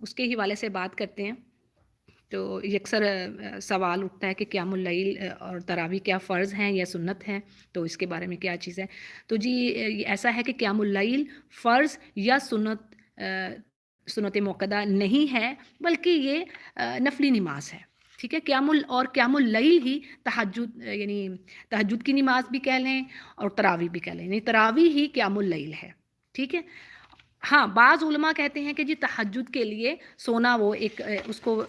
اس کے حوالے سے بات کرتے ہیں۔ تو یہ اکثر سوال اٹھتا ہے کہ قیام اللیل اور تراویح کیا فرض ہیں یا سنت ہیں، تو اس کے بارے میں کیا چیز ہے؟ تو جی یہ ایسا ہے کہ قیام اللیل فرض یا سنت موقدہ نہیں ہے، بلکہ یہ نفلی نماز ہے، ٹھیک ہے۔ قیام اللیل ہی تہجد یعنی تہجد کی نماز بھی کہہ لیں اور تراویح بھی کہہ لیں، یعنی تراویح ہی قیام اللیل ہے، ٹھیک ہے۔ ہاں، بعض علماء کہتے ہیں کہ جی تہجد کے لیے سونا وہ ایک اس کو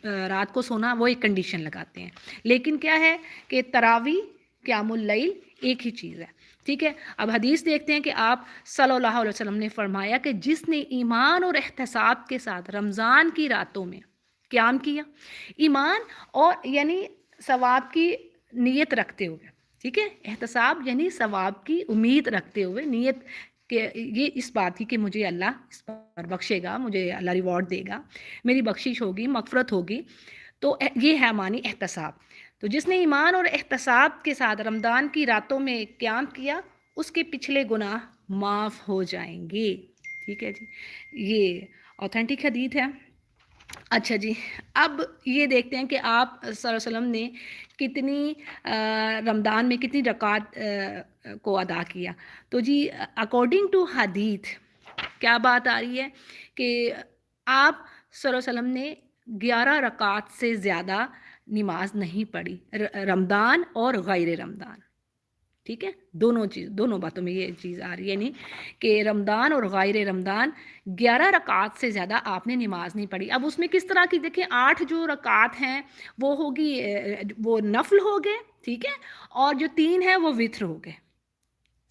رات کو سونا وہ ایک کنڈیشن لگاتے ہیں، لیکن کیا ہے کہ تراویح قیام اللیل ایک ہی چیز ہے، ٹھیک ہے۔ اب حدیث دیکھتے ہیں کہ آپ صلی اللہ علیہ وسلم نے فرمایا کہ جس نے ایمان اور احتساب کے ساتھ رمضان کی راتوں میں قیام کیا، ایمان اور یعنی ثواب کی نیت رکھتے ہوئے، ٹھیک ہے، احتساب یعنی ثواب کی امید رکھتے ہوئے، نیت کہ یہ اس بات کی کہ مجھے اللہ اس پر بخشے گا، مجھے اللہ ریوارڈ دے گا، میری بخشش ہوگی، مغفرت ہوگی، تو یہ ہے معنی احتساب۔ تو جس نے ایمان اور احتساب کے ساتھ رمضان کی راتوں میں قیام کیا، اس کے پچھلے گناہ معاف ہو جائیں گے، ٹھیک ہے جی، یہ اوتھینٹک حدیث ہے۔ اچھا جی، اب یہ دیکھتے ہیں کہ آپ صلی اللہ علیہ وسلم نے کتنی رمضان میں کتنی رکعات کو ادا کیا۔ تو جی اکارڈنگ ٹو حدیث کیا بات آ رہی ہے کہ آپ صلی اللہ علیہ وسلم نے 11 رکعات سے زیادہ نماز نہیں پڑھی، رمضان اور غیر رمضان، ٹھیک ہے، دونوں باتوں میں یہ چیز آ رہی ہے، یعنی کہ رمضان اور غیر رمضان 11 رکعات سے زیادہ آپ نے نماز نہیں پڑھی۔ اب اس میں کس طرح کی دیکھیں، 8 جو رکعات ہیں وہ ہوگی وہ نفل ہو گئے، ٹھیک ہے، اور جو 3 ہیں وہ وتر ہو گئے،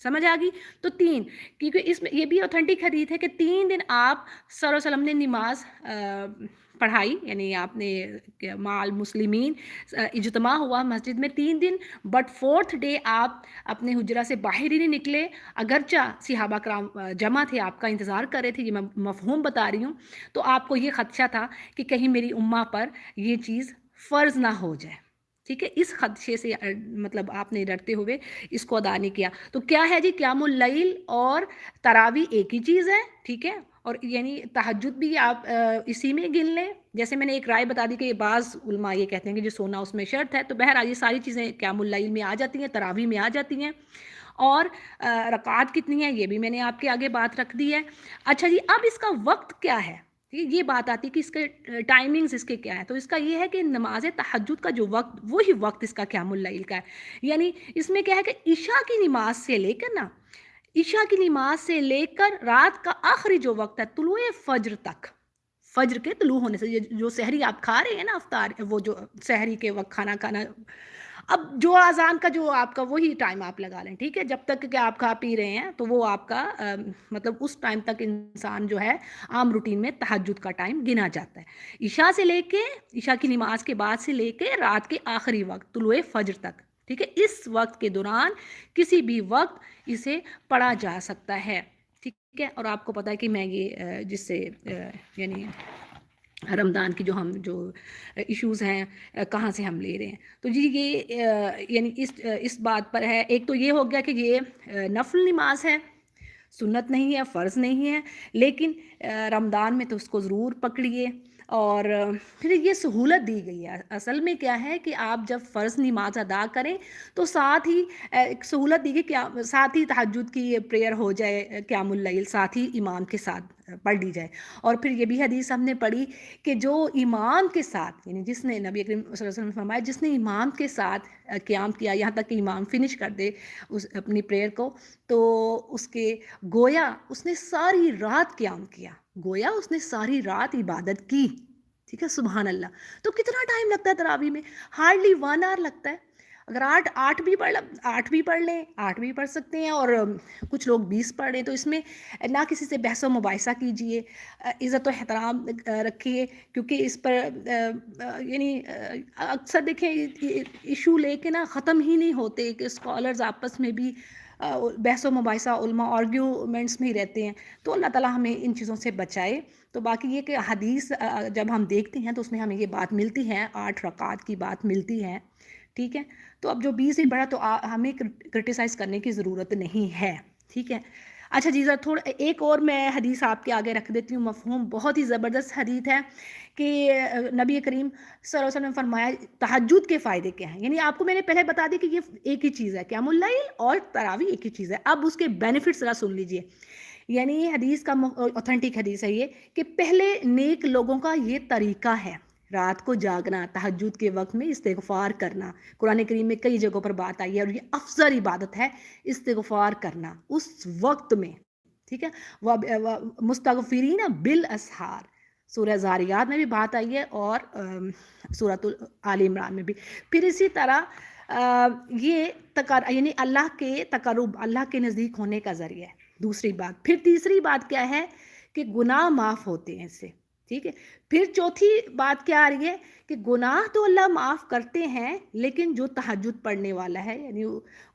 سمجھ آ گئی؟ تو 3، کیونکہ اس میں یہ بھی اوتھینٹک حدیث ہے کہ 3 دن آپ صلی اللہ علیہ وسلم نے نماز پڑھائی، یعنی آپ نے مال مسلمین اجتماع ہوا مسجد میں 3 دن، بٹ 4تھ ڈے آپ اپنے حجرہ سے باہر ہی نہیں نکلے، اگرچہ صحابہ کرام جمع تھے، آپ کا انتظار کر رہے تھے، یہ میں مفہوم بتا رہی ہوں، تو آپ کو یہ خدشہ تھا کہ کہیں میری امہ پر یہ چیز فرض نہ ہو جائے، ٹھیک ہے، اس خدشے سے مطلب آپ نے ڈرتے ہوئے اس کو ادا نہیں کیا۔ تو کیا ہے جی، قیام اللیل اور تراویح ایک ہی چیز ہے، ٹھیک ہے، اور یعنی تہجد بھی آپ اسی میں گن لیں۔ جیسے میں نے ایک رائے بتا دی کہ بعض علماء یہ کہتے ہیں کہ جو سونا اس میں شرط ہے، تو بہرحال یہ ساری چیزیں قیام اللیل میں آ جاتی ہیں، تراویح میں آ جاتی ہیں، اور رکعات کتنی ہیں یہ بھی میں نے آپ کے آگے بات رکھ دی ہے۔ اچھا جی، اب اس کا وقت کیا ہے، یہ بات آتی کہ اس کے ٹائمنگز اس کے کیا ہے، تو اس کا یہ ہے کہ نماز تہجد کا جو وقت وہی وقت اس کا قیام اللیل کا ہے، یعنی اس میں کیا ہے کہ عشاء کی نماز سے لے کر عشاء کی نماز سے لے کر رات کا آخری جو وقت ہے طلوع فجر تک، فجر کے طلوع ہونے سے، جو سحری آپ کھا رہے ہیں نا، افطار، وہ جو سحری کے وقت کھانا، اب جو اذان کا جو آپ کا وہی ٹائم آپ لگا لیں، ٹھیک ہے، جب تک کہ آپ کھا پی رہے ہیں تو وہ آپ کا مطلب اس ٹائم تک انسان جو ہے عام روٹین میں تہجد کا ٹائم گنا جاتا ہے، عشاء سے لے کے عشاء کی نماز کے بعد سے لے کے رات کے آخری وقت طلوع فجر تک، ٹھیک ہے، اس وقت کے دوران کسی بھی وقت اسے پڑھا جا سکتا ہے، ٹھیک ہے۔ اور آپ کو پتہ ہے کہ میں یہ جس سے یعنی رمضان کی جو ایشوز ہیں کہاں سے ہم لے رہے ہیں، تو جی یہ یعنی اس بات پر ہے، ایک تو یہ ہو گیا کہ یہ نفل نماز ہے، سنت نہیں ہے، فرض نہیں ہے، لیکن رمضان میں تو اس کو ضرور پکڑیے، اور پھر یہ سہولت دی گئی ہے، اصل میں کیا ہے کہ آپ جب فرض نماز ادا کریں تو ساتھ ہی ایک سہولت دی گئی کہ ساتھ ہی تہجد کی پریئر ہو جائے، قیام اللیل ساتھ ہی امام کے ساتھ پڑھ لی جائے، اور پھر یہ بھی حدیث ہم نے پڑھی کہ جو امام کے ساتھ یعنی جس نے نبی کریم صلی اللہ علیہ وسلم نے فرمایا جس نے امام کے ساتھ قیام کیا یہاں تک کہ امام فنش کر دے اس اپنی پریئر کو، تو اس کے گویا اس نے ساری رات قیام کیا، گویا اس نے ساری رات عبادت کی، ٹھیک ہے، سبحان اللہ۔ تو کتنا ٹائم لگتا ہے تراویح میں؟ ہارڈلی 1 آور لگتا ہے، اگر 8 بھی پڑھ لیں 8 بھی پڑھ سکتے ہیں، اور کچھ لوگ 20 پڑھ رہے ہیں، تو اس میں نہ کسی سے بحث و مباحثہ کیجئے، عزت و احترام رکھیے، کیونکہ اس پر یعنی اکثر دیکھیں ایشو لے کے نا ختم ہی نہیں ہوتے، کہ اسکالرز آپس میں بھی بحث و مباحثہ علماء آرگیومنٹس میں ہی رہتے ہیں، تو اللہ تعالیٰ ہمیں ان چیزوں سے بچائے۔ تو باقی یہ کہ حدیث جب ہم دیکھتے ہیں تو اس میں ہمیں یہ بات ملتی ہے، 8 رکعات کی بات ملتی ہے، ٹھیک ہے، تو اب جو 20 ہی پڑھا تو ہمیں کرٹیسائز کرنے کی ضرورت نہیں ہے، ٹھیک ہے۔ اچھا جی ذرا تھوڑا ایک اور میں حدیث آپ کے آگے رکھ دیتی ہوں، مفہوم بہت ہی زبردست حدیث ہے کہ نبی کریم صلی اللہ علیہ وسلم نے فرمایا تہجد کے فائدے کیا ہیں. یعنی آپ کو میں نے پہلے بتا دی کہ یہ ایک ہی چیز ہے، قیام اللیل اور تراویح ایک ہی چیز ہے. اب اس کے بینیفٹس ذرا سن لیجئے. یعنی حدیث کا اوتھینٹک حدیث ہے یہ کہ پہلے نیک لوگوں کا یہ طریقہ ہے رات کو جاگنا، تہجد کے وقت میں استغفار کرنا. قرآن کریم میں کئی جگہوں پر بات آئی ہے اور یہ افضل عبادت ہے استغفار کرنا اس وقت میں. ٹھیک ہے، مستغفرین بالاسحار سورہ زاریات میں بھی بات آئی ہے اور سورۃ آل عمران میں بھی. پھر اسی طرح یہ یعنی اللہ کے تقرب، اللہ کے نزدیک ہونے کا ذریعہ ہے. دوسری بات. پھر تیسری بات کیا ہے کہ گناہ معاف ہوتے ہیں اس سے. ٹھیک ہے. پھر چوتھی بات کیا آ رہی ہے کہ گناہ تو اللہ معاف کرتے ہیں لیکن جو تہجد پڑھنے والا ہے یعنی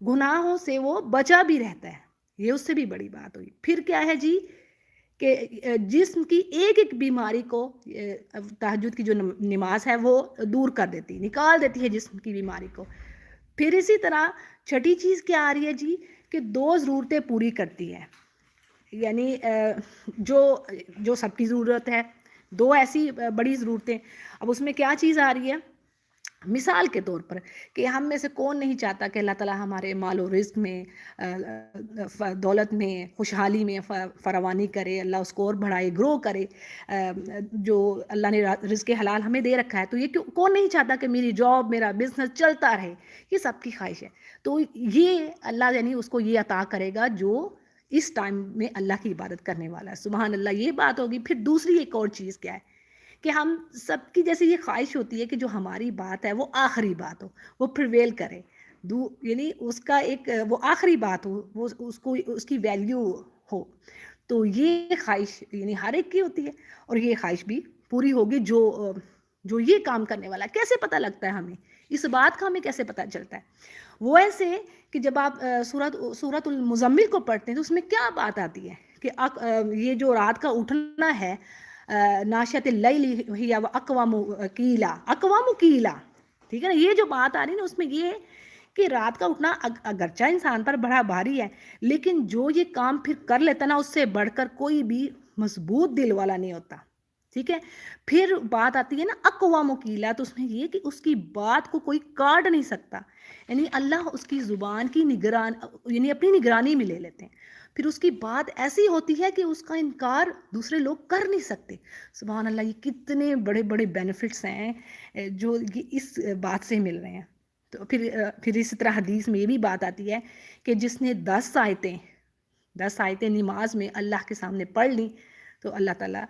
گناہوں سے وہ بچا بھی رہتا ہے. یہ اس سے بھی بڑی بات ہوئی. پھر کیا ہے جی کہ جسم کی ایک ایک بیماری کو تہجد کی جو نماز ہے وہ دور کر دیتی، نکال دیتی ہے جسم کی بیماری کو. پھر اسی طرح چھٹی چیز کیا آ رہی ہے جی کہ 2 ضرورتیں پوری کرتی ہے. یعنی جو سب کی ضرورت ہے، 2 ایسی بڑی ضرورتیں. اب اس میں کیا چیز آ رہی ہے؟ مثال کے طور پر کہ ہم میں سے کون نہیں چاہتا کہ اللہ تعالیٰ ہمارے مال و رزق میں، دولت میں، خوشحالی میں فراوانی کرے، اللہ اس کو اور بڑھائے، گرو کرے. جو اللہ نے رزق حلال ہمیں دے رکھا ہے تو یہ کون نہیں چاہتا کہ میری جاب، میرا بزنس چلتا رہے. یہ سب کی خواہش ہے. تو یہ اللہ یعنی اس کو یہ عطا کرے گا جو اس ٹائم میں اللہ کی عبادت کرنے والا ہے. سبحان اللہ. یہ بات ہوگی. پھر دوسری ایک اور چیز کیا ہے کہ ہم سب کی جیسے یہ خواہش ہوتی ہے کہ جو ہماری بات ہے وہ آخری بات ہو، وہ پریویل کرے، یعنی اس کا ایک وہ آخری بات ہو، وہ اس کی ویلیو ہو. تو یہ خواہش یعنی ہر ایک کی ہوتی ہے اور یہ خواہش بھی پوری ہوگی جو یہ کام کرنے والا ہے. کیسے پتہ لگتا ہے ہمیں اس بات کا؟ ہمیں کیسے پتہ چلتا ہے؟ وہ ایسے کہ جب آپ سورۃ المزمل کو پڑھتے ہیں تو اس میں کیا بات آتی ہے کہ یہ جو رات کا اٹھنا ہے، ناشیۃ اللیل ہی اقوام قیلا، اقوام قیلا. ٹھیک ہے نا. یہ جو بات آ رہی ہے نا اس میں یہ ہے کہ رات کا اٹھنا اگرچہ انسان پر بڑا بھاری ہے لیکن جو یہ کام پھر کر لیتا نا اس سے بڑھ کر کوئی بھی مضبوط دل والا نہیں ہوتا. ٹھیک ہے. پھر بات آتی ہے نا اقوام قیلا، تو اس میں یہ کہ اس کی بات کو کوئی کاٹ نہیں سکتا. یعنی اللہ اس کی زبان کی یعنی اپنی نگرانی میں لے لیتے ہیں. پھر اس کی بات ایسی ہوتی ہے کہ اس کا انکار دوسرے لوگ کر نہیں سکتے. سبحان اللہ. یہ کتنے بڑے بڑے بینیفٹس ہیں جو اس بات سے مل رہے ہیں. تو پھر اسی طرح حدیث میں یہ بھی بات آتی ہے کہ جس نے 10 آیتیں نماز میں اللہ کے سامنے پڑھ لیں تو اللہ تعالیٰ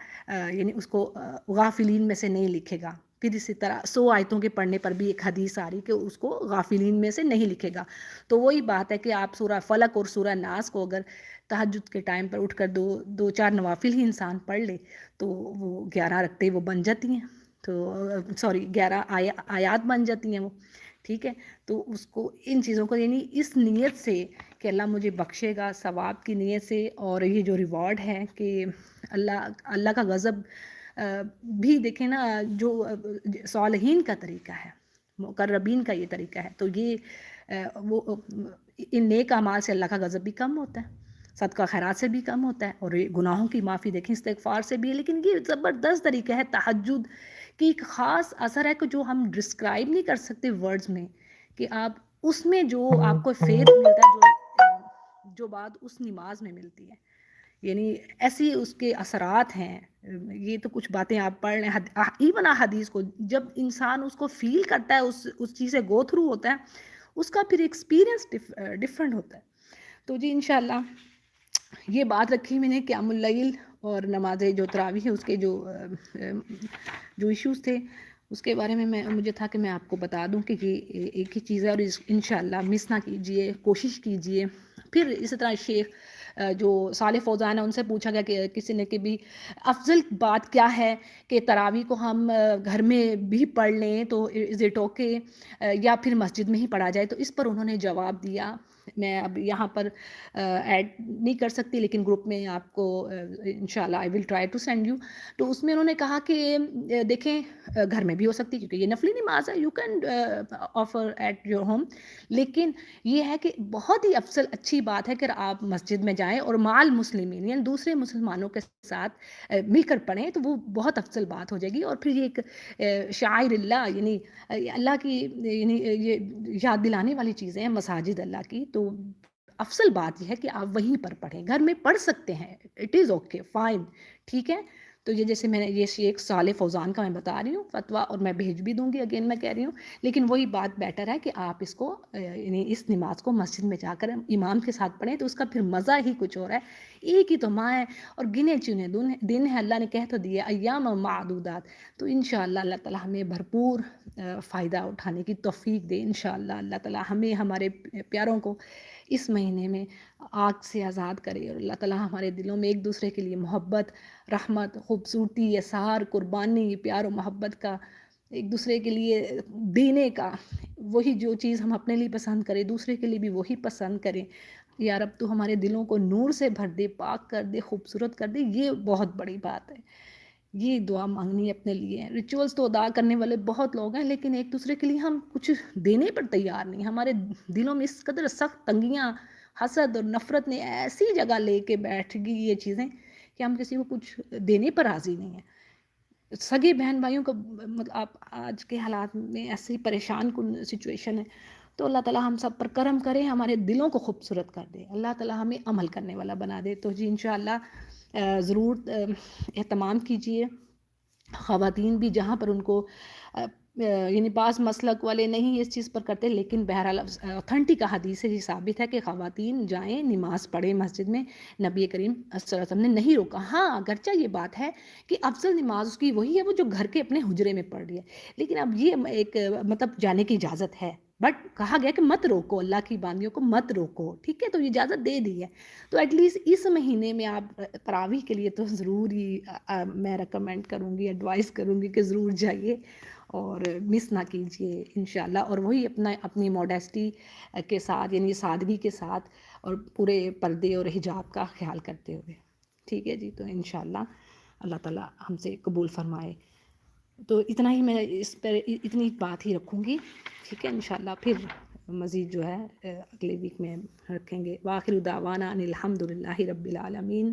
یعنی اس کو غافلین میں سے نہیں لکھے گا. پھر اسی طرح 100 آیتوں کے پڑھنے پر بھی ایک حدیث آ رہی کہ اس کو غافلین میں سے نہیں لکھے گا. تو وہی بات ہے کہ آپ سورہ فلق اور سورہ ناس کو اگر تہجد کے ٹائم پر اٹھ کر 2-4 نوافل ہی انسان پڑھ لے تو وہ 11 رکعتیں وہ بن جاتی ہیں. تو 11 آیات بن جاتی ہیں وہ. ٹھیک ہے. تو اس کو ان چیزوں کو یعنی اس نیت سے کہ اللہ مجھے بخشے گا، ثواب کی نیت سے، اور یہ جو ریوارڈ ہے کہ اللہ کا غضب بھی دیکھیں نا جو صالحین کا طریقہ ہے، مقربین کا یہ طریقہ ہے. تو یہ وہ ان نیک اعمال سے اللہ کا غضب بھی کم ہوتا ہے، صدقہ خیرات سے بھی کم ہوتا ہے، اور گناہوں کی معافی دیکھیں استغفار سے بھی ہے. لیکن یہ زبردست طریقہ ہے تہجد کی. ایک خاص اثر ہے کہ جو ہم ڈسکرائب نہیں کر سکتے ورڈز میں، کہ آپ اس میں جو آپ کو فیض ملتا ہے جو بات اس نماز میں ملتی ہے، یعنی ایسی اس کے اثرات ہیں. یہ تو کچھ باتیں آپ پڑھ لیں ایون حدیث کو جب انسان اس کو فیل کرتا ہے، اس چیز سے گو تھرو ہوتا ہے، اس کا پھر ایکسپیرینس ڈفرینٹ ہوتا ہے. تو جی انشاءاللہ یہ بات رکھی میں نے قیام اللیل اور نماز جو تراویح ہے اس کے جو ایشوز تھے اس کے بارے میں مجھے تھا کہ میں آپ کو بتا دوں کہ یہ ایک ہی چیز ہے اور انشاءاللہ مس نہ کیجئے، کوشش کیجئے. پھر اسی طرح شیخ جو صالح فوزان ہیں ان سے پوچھا گیا کہ کسی نے کہ بھی افضل بات کیا ہے کہ تراویح کو ہم گھر میں بھی پڑھ لیں تو از اٹ اوکے یا پھر مسجد میں ہی پڑھا جائے. تو اس پر انہوں نے جواب دیا میں اب یہاں پر ایڈ نہیں کر سکتی، لیکن گروپ میں آپ کو انشاءاللہ I will try to send you. تو اس میں انہوں نے کہا کہ دیکھیں گھر میں بھی ہو سکتی ہے کیونکہ یہ نفلی نماز ہے، you can offer at your home, لیکن یہ ہے کہ بہت ہی افضل اچھی بات ہے کہ آپ مسجد میں جائیں اور مع المسلمین یعنی دوسرے مسلمانوں کے ساتھ مل کر پڑھیں، تو وہ بہت افضل بات ہو جائے گی. اور پھر یہ ایک شعائر اللہ یعنی اللہ کی یعنی یہ یاد دلانے والی چیزیں ہیں مساجد اللہ کی، تو افضل بات یہ ہے کہ آپ وہیں پر پڑھیں. گھر میں پڑھ سکتے ہیں، اٹ از اوکے فائن، ٹھیک ہے. تو یہ جیسے میں نے یہ شیخ صالح فوزان کا میں بتا رہی ہوں فتویٰ، اور میں بھیج بھی دوں گی، اگین میں کہہ رہی ہوں، لیکن وہی بات بیٹر ہے کہ آپ اس کو یعنی اس نماز کو مسجد میں جا کر امام کے ساتھ پڑھیں، تو اس کا پھر مزہ ہی کچھ اور ہے. ایک ہی تو ماہ ہے اور گنے چنے دن ہے، اللہ نے کہہ تو دیے ایام معدودات. تو انشاءاللہ اللہ تعالی ہمیں بھرپور فائدہ اٹھانے کی توفیق دے. انشاءاللہ اللہ تعالی ہمیں ہمارے پیاروں کو اس مہینے میں آگ سے آزاد کرے، اور اللہ تعالی ہمارے دلوں میں ایک دوسرے کے لیے محبت، رحمت، خوبصورتی، اثار، قربانی، پیار و محبت کا، ایک دوسرے کے لیے دینے کا، وہی جو چیز ہم اپنے لیے پسند کریں دوسرے کے لیے بھی وہی پسند کریں. یا رب تو ہمارے دلوں کو نور سے بھر دے، پاک کر دے، خوبصورت کر دے. یہ بہت بڑی بات ہے، یہ دعا مانگنی اپنے لیے. ریچولز تو ادا کرنے والے بہت لوگ ہیں، لیکن ایک دوسرے کے لیے ہم کچھ دینے پر تیار نہیں. ہمارے دلوں میں اس قدر سخت تنگیاں، حسد اور نفرت نے ایسی جگہ لے کے بیٹھ گئی یہ چیزیں کہ ہم کسی کو کچھ دینے پر راضی نہیں ہیں. سگے بہن بھائیوں کو آپ آج کے حالات میں ایسی پریشان کن سچویشن ہے، تو اللہ تعالیٰ ہم سب پر کرم کرے، ہمارے دلوں کو خوبصورت کر دے، اللہ تعالیٰ ہمیں عمل کرنے والا بنا دے. تو جی انشاءاللہ ضرور اہتمام کیجئے. خواتین بھی جہاں پر ان کو یعنی بعض مسلک والے نہیں اس چیز پر کرتے، لیکن بہرحال اوتھینٹک حدیث سے یہ ثابت ہے کہ خواتین جائیں نماز پڑھیں مسجد میں. نبی کریم صلی اللہ علیہ وسلم نے نہیں روکا. ہاں اگرچہ یہ بات ہے کہ افضل نماز اس کی وہی ہے وہ جو گھر کے اپنے حجرے میں پڑھ رہی ہے، لیکن اب یہ ایک مطلب جانے کی اجازت ہے، بٹ کہا گیا کہ مت روکو، اللہ کی باندیوں کو مت روکو، ٹھیک ہے. تو یہ اجازت دے دی ہے. تو ایٹ لیسٹ اس مہینے میں آپ تراویح کے لیے تو ضرور ہی میں ریکمینڈ کروں گی، ایڈوائز کروں گی کہ ضرور جائیے اور مس نہ کیجیے انشاءاللہ. اور وہی اپنی موڈیسٹی کے ساتھ یعنی سادگی کے ساتھ اور پورے پردے اور حجاب کا خیال کرتے ہوئے، ٹھیک ہے جی. تو انشاءاللہ اللہ تعالیٰ ہم سے قبول فرمائے. تو اتنا ہی میں اس پر اتنی بات ہی رکھوں گی، ٹھیک ہے. انشاءاللہ پھر مزید جو ہے اگلے ویک میں رکھیں گے. وآخر دعوانا ان الحمد للہ رب العالمین.